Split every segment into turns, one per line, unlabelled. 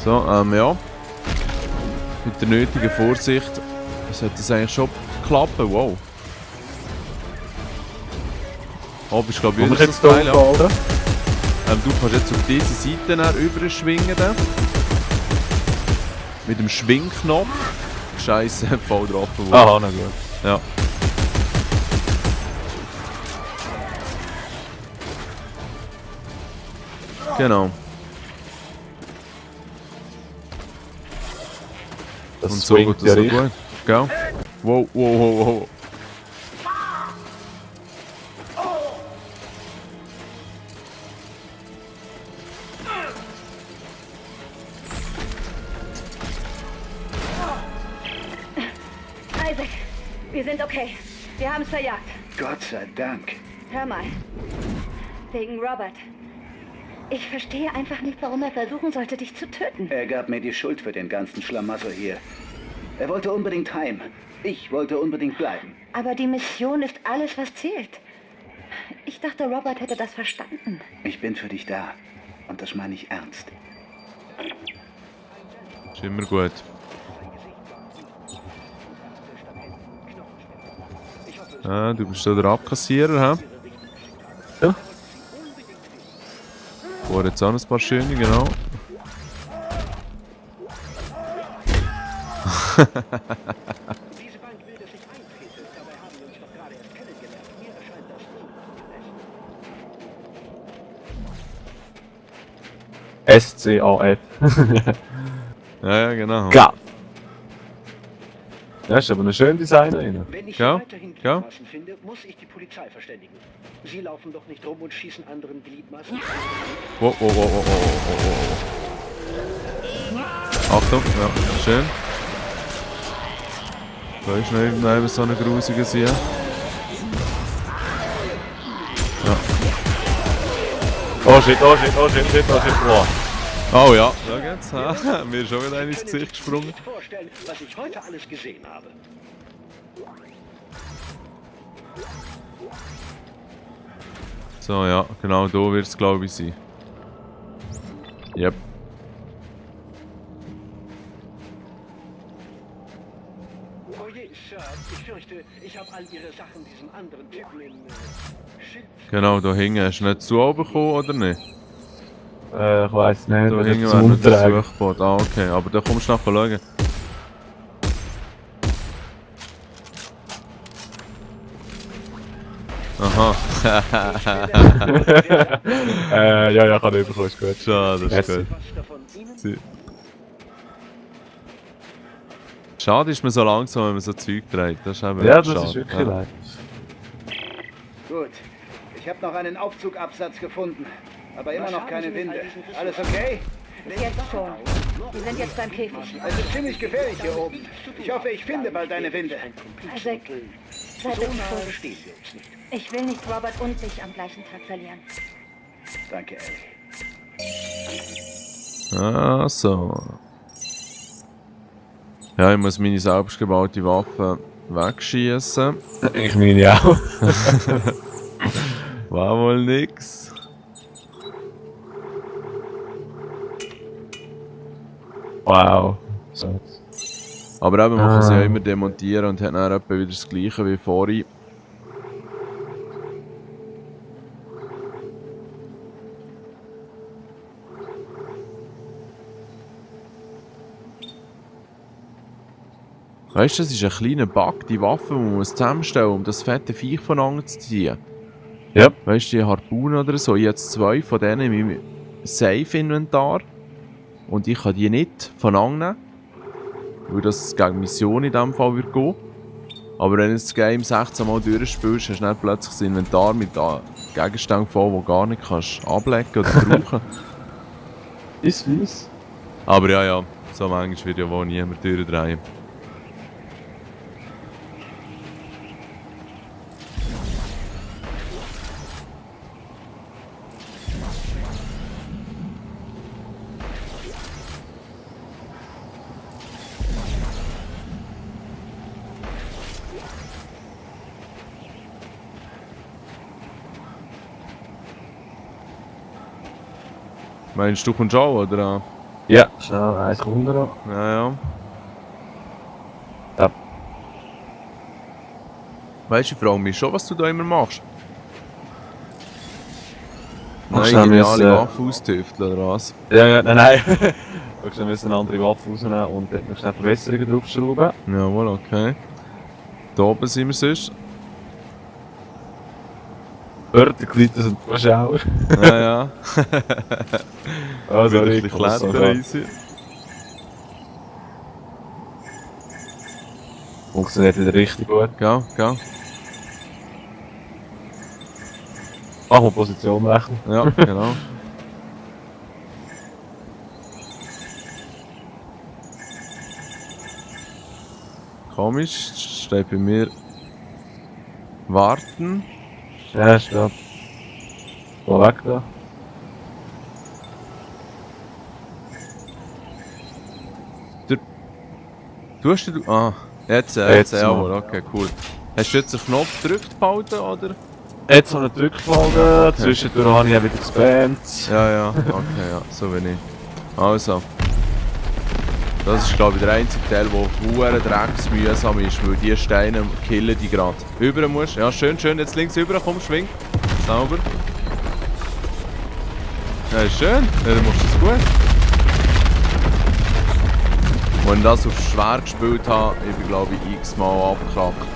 So, ja. Mit der nötigen Vorsicht sollte das eigentlich schon klappen. Wow. Oh, bist du glaube ich wieder so geil, ja. Du kannst jetzt auf diese Seite rüberschwingen. Mit dem Schwingknopf. Scheiße, voll getroffen worden.
Aha, na gut.
Ja. Genau.
Das
Und so geht das so gut. Gell? Wow, wow, wow, wow.
Isaac, wir sind okay. Wir haben es verjagt.
Gott sei Dank.
Hör mal. Wegen Robert. Ich verstehe einfach nicht, warum er versuchen sollte, dich zu töten.
Er gab mir die Schuld für den ganzen Schlamassel hier. Er wollte unbedingt heim. Ich wollte unbedingt bleiben.
Aber die Mission ist alles, was zählt. Ich dachte, Robert hätte das verstanden.
Ich bin für dich da. Und das meine ich ernst.
Ist immer gut. Ah, du bist da der Abkassierer, hä?
Ja.
Vor jetzt auch ein paar schöne, genau.
SCAF.
Ja, genau.
Gap. Ja, ist aber ein schönes Design rein.
Wenn ich
Ja,
weiterhin
ja.
Gliedmaßen finde, muss ich die Polizei verständigen. Sie laufen doch nicht rum und schießen anderen Gliedmaßen.
Wow, wow, wow, wow, wow, wow. Achtung, ja, schön. Da ist noch irgendwann so eine grusige See. Ja.
Oh shit, oh shit, oh shit, shit, oh shit, wow.
Oh ja, schau jetzt. Mir ist schon wieder einer ins Gesicht gesprungen.
Ich kann mir nicht vorstellen, was ich heute alles gesehen habe.
So, ja, genau da wird es, glaube ich, sein. Yep.
Oh je, Sir, ich fürchte, ich habe all Ihre Sachen diesem anderen Typen im Schild.
Genau, da hinten. Hast du nicht zu oben gekommen, oder nicht?
Ich weiss nicht,
Da
wenn
hinten
das
wäre noch das
Umtragen.
Suchboot. Ah, okay. Aber da kommst du nachher schauen. Aha.
Ja, kann ich bekommen, ist gut.
Schade, das ist
Merci.
gut.
Was davon Ihnen?
Sie- Schade ist man so langsam, wenn man so Zeug dreht. Das ist eben
Ja, das
schade.
ist wirklich
Ja.
leid.
Gut. Ich habe noch einen Aufzugabsatz gefunden. Aber immer noch keine Winde. Alles okay?
Jetzt schon. Wir sind jetzt beim Käfig.
Es ist ziemlich gefährlich hier oben. Ich hoffe, ich finde bald eine Winde.
Isaac, sei bitte
Verstehen
vorsichtig.
wir uns nicht.
Ich will nicht Robert und dich am gleichen Tag verlieren.
Danke, Ellie.
Ah, so. Ja, ich muss meine selbstgebaute Waffe wegschießen.
Ich meine auch.
War wohl nix.
Wow. So.
Aber eben, man kann sie ja immer demontieren und hat dann etwa wieder das gleiche wie vorhin. Weißt du, das ist ein kleiner Bug, die Waffe, die man zusammenstellen muss, um das fette Viech voneinander zu ziehen.
Ja.
Weißt du, die Harpunen oder so, ich habe jetzt 2 von denen in meinem Safe-Inventar. Und ich kann die nicht voneinander nehmen, weil das gegen Mission in diesem Fall wird gehen. Aber wenn du das Game 16 Mal durchspielst, hast du dann plötzlich das Inventar mit Gegenständen voll, die du gar nicht kannst ablecken oder brauchen.
Ist weiss.
Aber ja, so manchmal wird ja wohl niemand durchdrehen. Meinst du, kommst auch, oder?
Ja, schnell, eins runter.
Ja, ja.
Ja.
Weißt du, ich frage mich schon, was du da immer machst.
Ach,
Neue
schnell
geniale
müssen-
Waffe austüfteln, oder was?
Ja, nein. Wir müssen eine andere Waffe rausnehmen und dort noch schnell Verbesserungen draufschrauben.
Jawohl, okay. Da oben sind wir sonst.
Örterkleiter sind Zuschauer.
Ja, ja.
Also,
Wieder ein
richtig
bisschen
klasse.
klettern easy.
Funktioniert wieder richtig gut.
Gell, gell.
Machen wir Position wechseln.
Ja, genau. Komisch, steht bei mir warten.
Ja, steht. Geh weg da.
Du hast du. Ah, jetzt
Jetzt
jawohl,
mal.
okay, cool. Hast du jetzt den Knopf gedrückt behalten, oder?
Jetzt habe ich drückgehalten, zwischendurch habe ich auch wieder gespammt.
Ja, ja, okay, ja, so bin ich. Also. Das ist glaube ich der einzige Teil, der verdammt drecksmühsam ist, weil die Steine killen die gerade. Über musst. Ja, schön, schön. Jetzt links rüber, komm, schwing. Sauber. Ja, ist schön. Ja, dann machst du es gut. Als ich das auf schwer gespielt habe, ich bin glaube ich x-mal abgekackt.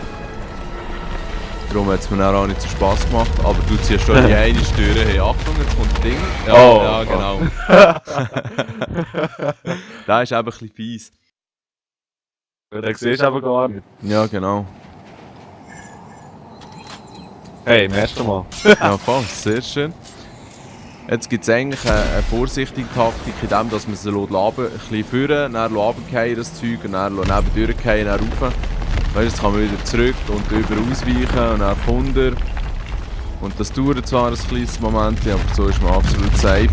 Darum hat es mir dann auch nicht so Spass gemacht. Aber du ziehst schon die eine Steuer. Hey, Achtung, jetzt kommt das Ding. Ja,
Oh,
ja genau. Das ist eben ein bisschen fies.
Den siehst du aber gar nicht.
Ja, genau.
Hey, im ersten Mal.
Ja, voll, sehr schön. Jetzt gibt es eigentlich eine vorsichtige Taktik, in dem, dass man sie ein bisschen führen, dann runterfallen, das Zeug, und dann neben durchfallen, dann rauf. Weißt du, jetzt kann man wieder zurück und über ausweichen und dann kommt er. Und das dauert zwar ein kleines Moment, aber so ist man absolut safe.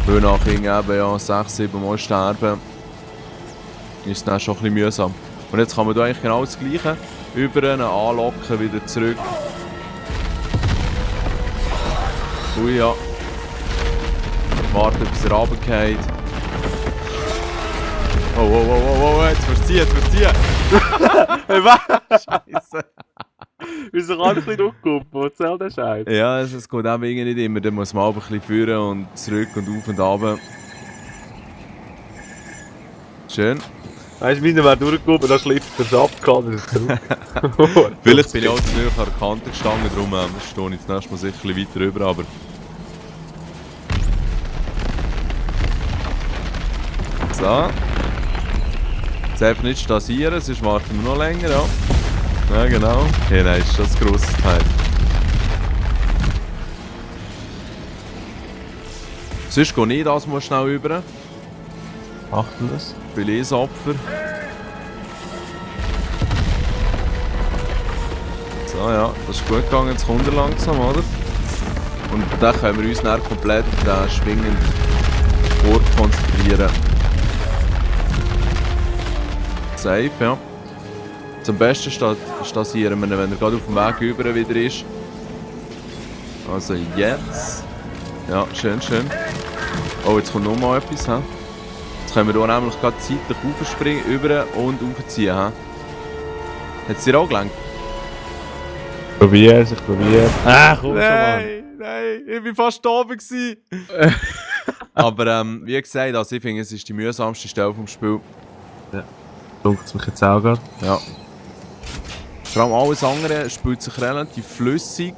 Weil nach eben ja 6-7 Mal sterben, ist es dann schon ein bisschen mühsam. Und jetzt kann man da eigentlich genau das Gleiche. Über ihn anlocken, wieder zurück. Ui ja. Warten bis er runterfällt. Oh, oh, oh, oh, oh, jetzt wirst du ziehen, jetzt wirst du ziehen! Hey, was? Scheiße!
Wir sind alle ein bisschen durchgekommen, erzähl den Scheiß.
Ja, es geht auch irgendwie nicht immer, dann muss man auch ein bisschen führen und zurück und auf und runter. Schön.
Weißt du, meiner wäre durchgekommen, dann schläft er abgehauen und ist zurück.
Vielleicht bin ich auch zu nahe an der Kante gestanden, darum stehe ich jetzt nächstes Mal sicher ein bisschen weiter rüber, aber... So. Jetzt einfach nicht stasieren, sonst warten wir noch länger, ja. Ja, genau. Ja, nein, ist das ein grosses Teil. Sonst gehe ich das mal schnell rüber.
Achten das.
Ich bin ein Opfer. So, ja, das ist gut gegangen, jetzt kommt er langsam, oder? Und dann können wir uns dann komplett auf den schwingenden Chord konzentrieren. Safe, ja. Zum besten stasieren wir ihn, wenn er gerade auf dem Weg über wieder ist. Also jetzt. Ja, schön, schön. Oh, jetzt kommt noch mal etwas, he? Jetzt können wir hier nämlich gerade zeitlich aufspringen, über und aufziehen, he? Hat es dir auch gelangt?
Probier's, ich probier's. Ah, komm schon, Mann.
Nein, ich war fast da oben. Aber wie gesagt, also ich finde, es ist die mühsamste Stelle vom Spiel.
Dunkelt mich jetzt auch gerade.
Ja. Vor allem alles andere spielt sich relativ flüssig.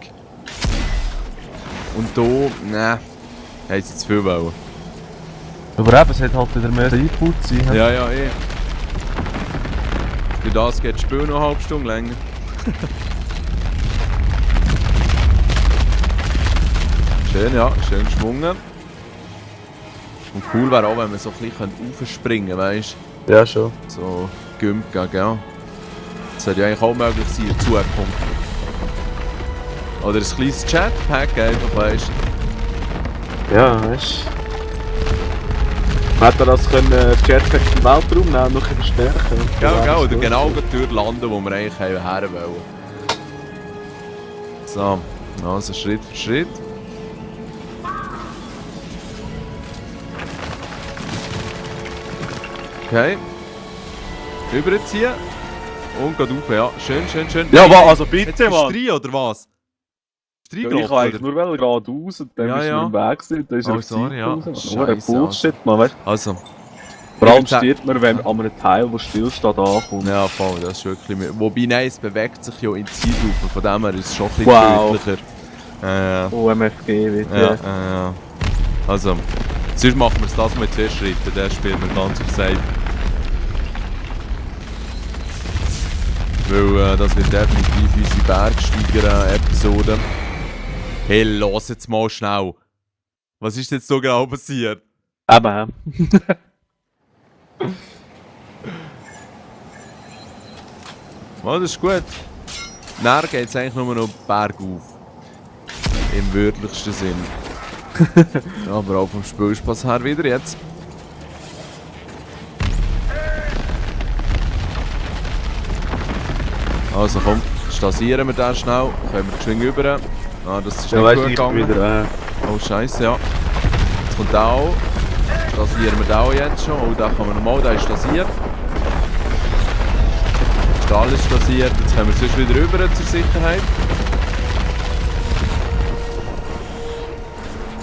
Und hier, ne, haben sie zu viel wollen.
Aber eben, es hat halt wieder mehr Input sein.
Ja, ja, eh. Für das geht das Spiel noch eine halbe Stunde länger. Schön, ja, schön geschwungen. Und cool wäre auch, wenn man so ein bisschen raufspringen könnte, weißt du?
Ja, schon.
So Gümp gegen, ja. Das sollte ja eigentlich auch möglich sein in Zukunft. Oder ein kleines Jetpack einfach, weißt du?
Ja, weißt du. Man hätte das können, das Jetpack im Weltraum nehmen und noch ein bisschen verstärken.
Gell, oder genau dort landen, wo wir eigentlich her wollen. So, also Schritt für Schritt. Okay. Überziehen. Und geht rauf, ja. Schön, schön, schön.
Ja,
Hey,
also
jetzt
bitte,
bist du
Mann!
rein, oder was? Bist du
Ja, ich
reingelaufen,
kann eigentlich
oder?
nur geradeaus und dann
Ja,
bist du
ja.
im Weg gewesen, dann ist er
Oh,
auf die
sorry,
Seite
ja.
raus. Nur ein
Scheisse,
Bullshit, man, weißt du?
Also.
Vor allem
Ich würd
steht man, wenn an einem Teil, der stillsteht, ankommt.
Ja, voll, das ist wirklich... Wobei, nein, es bewegt sich ja in Zeitlupe, von dem her ist es schon ein bisschen
Wow.
tödlicher.
OMFG wird
Ja. Also, sonst machen wir es das mal in 2 Schritten, dann spielen wir ganz auf Safe. Weil das wird definitiv unsere Bergsteiger-Episode. Hey, los jetzt mal schnell. Was ist jetzt so genau passiert?
Eben.
Oh, das ist gut. Dann geht es eigentlich nur noch bergauf. Im wörtlichsten Sinn. Aber auch vom Spielspaß her wieder jetzt. Also komm, stasieren wir den schnell. Können wir geschwind rüber. Ah, das ist
Ja,
nicht
weißt
gut
du, ich
gegangen.
wieder.
Oh Scheiße, ja. Jetzt kommt der auch. Stasieren wir den auch jetzt schon. Oh, den kann man nochmal, der ist stasiert. Ist alles stasiert. Jetzt können wir sonst wieder rüber zur Sicherheit.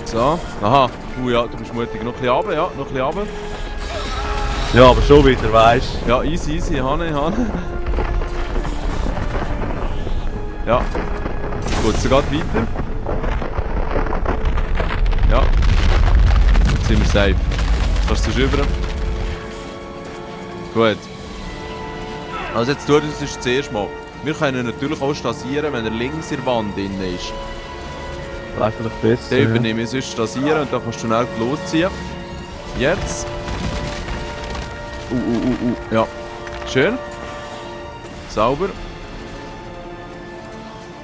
So, aha. Ja, du bist mutig. Noch ein bisschen runter, ja, noch ein bisschen runter.
Ja, aber schon wieder, weißt du.
Ja, easy, Hanne. Ja. Gut, sogar weiter. Ja. Jetzt sind wir safe. Kannst du rüber? Gut. Also jetzt tut es das zuerst mal. Wir können natürlich auch stasieren, wenn er links in der Wand drin ist.
Vielleicht vielleicht besser.
Dann übernehme ich sonst stasieren und dann kannst du schnell losziehen. Jetzt. Ja. Schön. Sauber.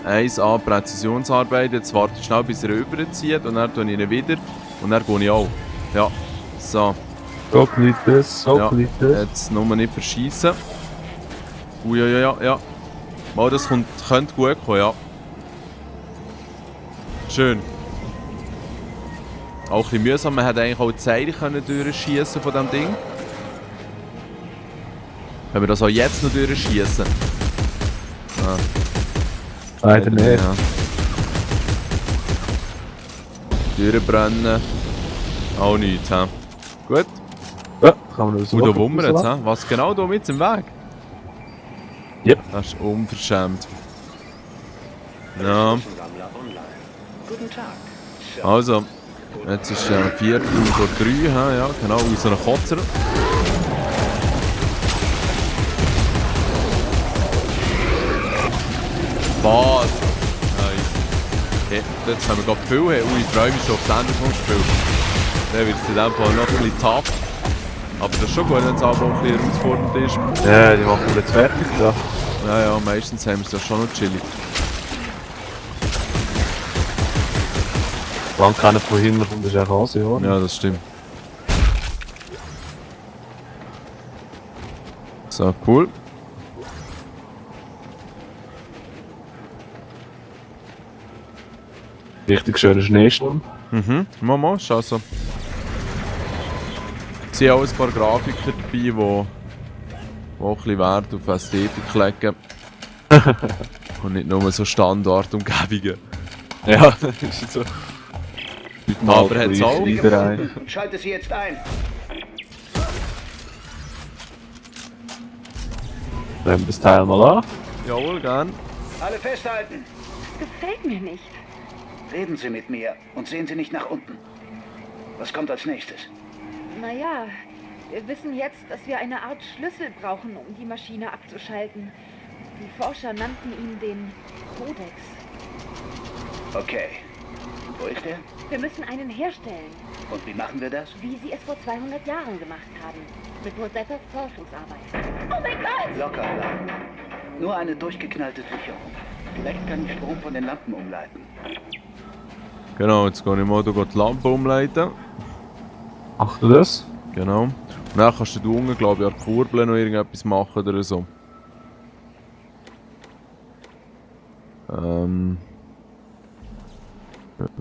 1A Präzisionsarbeit. Jetzt warte ich schnell, bis er rüberzieht und dann tue ich ihn wieder. Und dann gehe ich auch. Ja. So.
So bleibt das, so
Ja.
bleibt das.
Jetzt nur nicht verschießen. Ja. Mal, das könnte gut kommen, ja. Schön. Auch ein bisschen mühsam. Man hätte eigentlich auch die Seile durchschießen von diesem Ding. Können wir das auch jetzt noch durchschießen? Ah.
Leider nicht.
Ja. Durchbrennen. Auch nichts, hä? Gut.
Ja, kann man so
Und da wummert es, hä? Was genau da mit im Weg?
Ja.
Das ist unverschämt. Ja. Also, jetzt ist 4 vor 3, hä? Ja, genau, aus einer Kotzer. Was? Nice. Okay, jetzt haben wir gerade viel. Hey, ich freue mich schon auf das Ende vom Spiel. Dann wird es in dem Fall noch ein bisschen tough. Aber das ist schon gut, wenn es auch ein bisschen herausfordernd ist.
Ja, die machen wir jetzt fertig da.
Ja, meistens haben wir es ja schon noch chillig.
Solange keiner von hinten kommt, ist auch Hase, ja.
Ja, das stimmt. So, cool.
Richtig schöner Schneesturm.
Mhm, Mama, schau so. Es sind auch ein paar Grafiker dabei, die auch ein bisschen Wert auf Ästhetik legen. Und nicht nur so Standardumgebungen.
Ja, das ist so.
Aber hat es auch.
Und schalte sie jetzt ein.
Nehmen wir das Teil mal an.
Jawohl, gern.
Alle festhalten.
Gefällt mir nicht.
Reden Sie mit mir und sehen Sie nicht nach unten. Was kommt als nächstes?
Naja, wir wissen jetzt, dass wir eine Art Schlüssel brauchen, um die Maschine abzuschalten. Die Forscher nannten ihn den Kodex.
Okay. Wo ist er?
Wir müssen einen herstellen,
Und wie machen wir das?
wie sie es vor 200 Jahren gemacht haben. Mit Rosettas Forschungsarbeit. Oh mein Gott!
Locker bleiben. Nur eine durchgeknallte Sicherung. Vielleicht kann ich Strom von den Lampen umleiten.
Genau, jetzt gehe ich mal hier die Lampe umleiten.
Machst du das?
Genau. Und dann kannst du unten, glaube ich, an der Kurbel noch irgendetwas machen oder so. Wie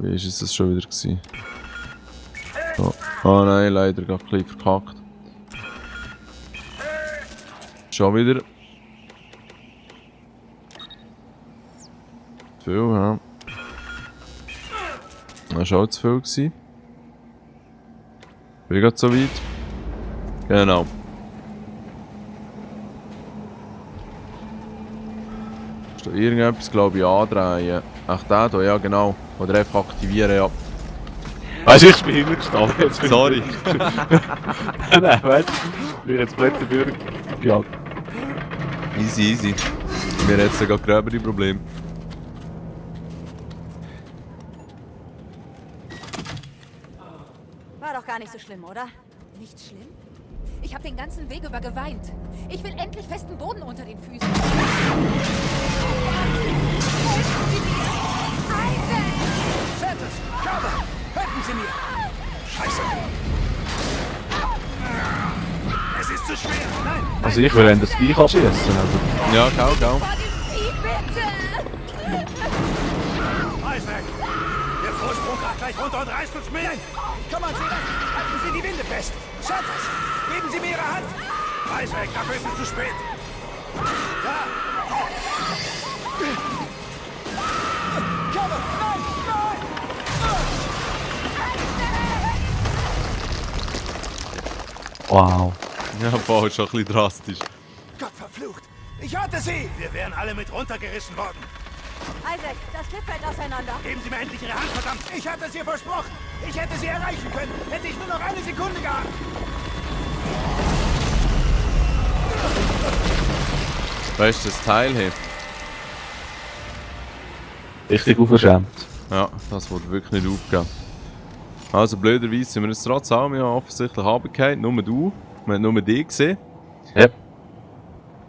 war es schon wieder gewesen? So. Oh nein, leider gerade ein bisschen verkackt. Schon wieder. Zu viel, ja. Das war schon zu viel gewesen. Bin ich gerade so weit? Genau. Ist da irgendetwas, glaube ich, andrehen? Ach, der hier, ja genau. Oder einfach aktivieren, ja.
Weißt du, ich bin hingestanden. Jetzt bin
Sorry.
Nein, weißt du, ich bin jetzt plötzlich für. Ja.
Easy, easy. Wir haben jetzt sogar gröbere Probleme.
War doch gar nicht so schlimm, oder? Nicht schlimm? Ich habe den ganzen Weg über geweint. Ich will endlich festen Boden unter den Füßen.
Santos, Carver, helfen Sie mir! Scheiße! Es ist zu schwer! Nein!
Also ich will das Viech abschießen, aber...
Ja, genau, genau.
Vor dem Vieh, bitte!
Isaac! Der Vorsprung geht gleich runter und reißt uns mit! Nein! Komm on, Sina! Halten Sie die Winde fest! Santos! Geben Sie mir Ihre Hand! Isaac, dafür ist es zu spät! Ja! Carver! Nein! Nein!
Wow.
Ja, boah, ist schon ein bisschen drastisch.
Gott verflucht! Ich hatte sie! Wir wären alle mit runtergerissen worden.
Isaac, das Schiff fällt auseinander.
Geben Sie mir endlich Ihre Hand, verdammt! Ich hatte es ihr versprochen! Ich hätte sie erreichen können! Hätte ich nur noch eine Sekunde gehabt!
Weißt du, das Teil hier?
Richtig unverschämt.
Ja, das wird wirklich nicht aufgehen. Also blöderweise sind wir jetzt trotzdem auch, wir haben offensichtlich runtergefallen. Nur du. Wir haben nur dich gesehen.
Ja.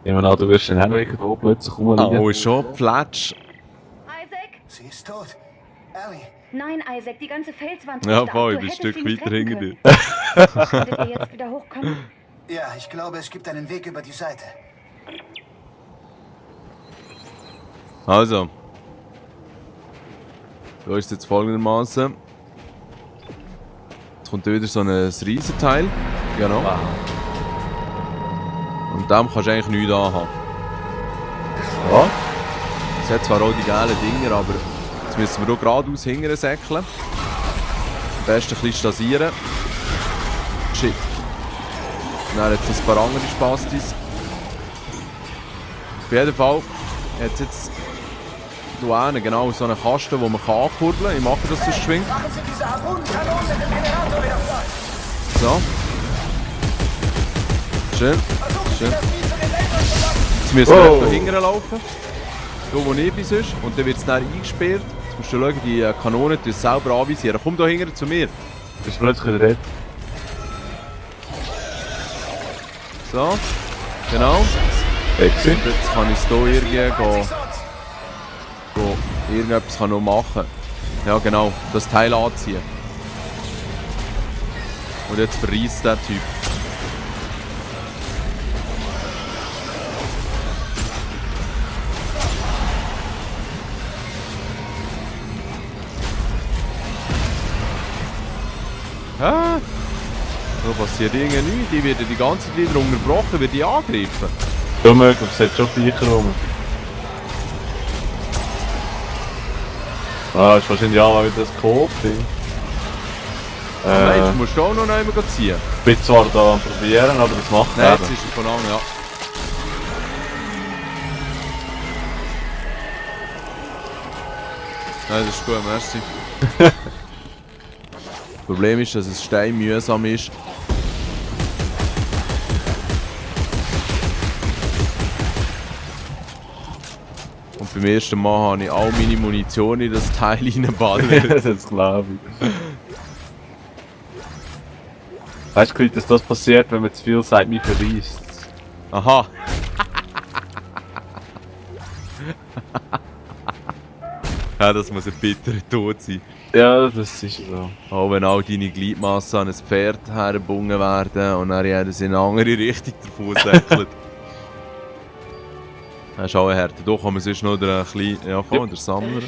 Ich meine, du wirst dann auch irgendwo plötzlich rumliegen.
Oh, ist schon Plätsch.
Isaac?
Sie ist tot. Ellie.
Nein, Isaac, die ganze Felswand
Ja,
ist
voll,
ab.
ich
Du
bin ein
hättest
Stück
sie nicht
weiter
retten
hinter dir.
können. Würdet ihr jetzt wieder hochkommen?
Ja, ich glaube, es gibt einen Weg über die Seite.
Also. Da ist jetzt folgendermaßen. Jetzt kommt wieder so ein Riesenteil. Genau.
Wow.
Und dem kannst du eigentlich nichts anhaben.
Ja.
Es hat zwar auch die gelben Dinger, aber jetzt müssen wir auch geradeaus hinterher säckeln. Am besten ein bisschen stasieren. Shit. Und dann hat es ein paar andere Spastis. Auf jeden Fall hat es jetzt hier hinten genau so einen Kasten, den man ankurbeln kann. Ich mache das so geschwind.
Machen Sie diese Harpunenkanonen mit dem Generator wieder frei.
So. Schön.
Versuchen
Schön.
Sie das nie zu den Eltern zu lassen.
Jetzt müssen wir
Oh.
hier hinten laufen. Hier wo ich bin sonst. Und dann wird es dann eingesperrt. Jetzt musst du schauen, die Kanone die selber anvisieren. Komm hier hinten zu mir.
Ist plötzlich wieder dort.
So. Genau.
Exit.
Und jetzt kann ich es hier irgendwie
Weiß
gehen.
ich sonst.
Irgendetwas kann noch machen. Ja genau, das Teil anziehen. Und jetzt verreist der Typ. Ah, so passiert irgendwie nichts. Die werden die ganze Zeit wieder unterbrochen, wird die angegriffen.
Schon möglich, es hat schon Viecher rum. Ah, ist wahrscheinlich auch mal wieder das Coop-Ding.
Nein, du musst auch noch einmal ziehen.
Ich bin zwar da am probieren, aber das macht
Nein,
eben.
jetzt ist er von an, ja. Nein, das ist gut, merci. Das Problem ist, dass es steinmühsam ist. Und beim ersten Mal habe ich all meine Munition in das Teil reingeballert.
Das glaube ich. Weißt du, wie das passiert, wenn man zu viel sagt, mich verreist?
Aha. Ja, das muss ein bitterer Tod sein.
Ja, das ist so.
Auch wenn all deine Gliedmassen an ein Pferd hergebunden werden und dann jedes in eine andere Richtung davon säckelt. Das ist auch ein Härte. Da kann man sonst noch ein bisschen... Ja, voll, der Sammler.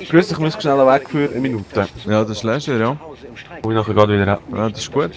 Grüß dich, ich muss schnell weg für eine Minute.
Ja, das ist leger, ja.
Und ich nachher gerade wieder ab.
Ja, das ist gut.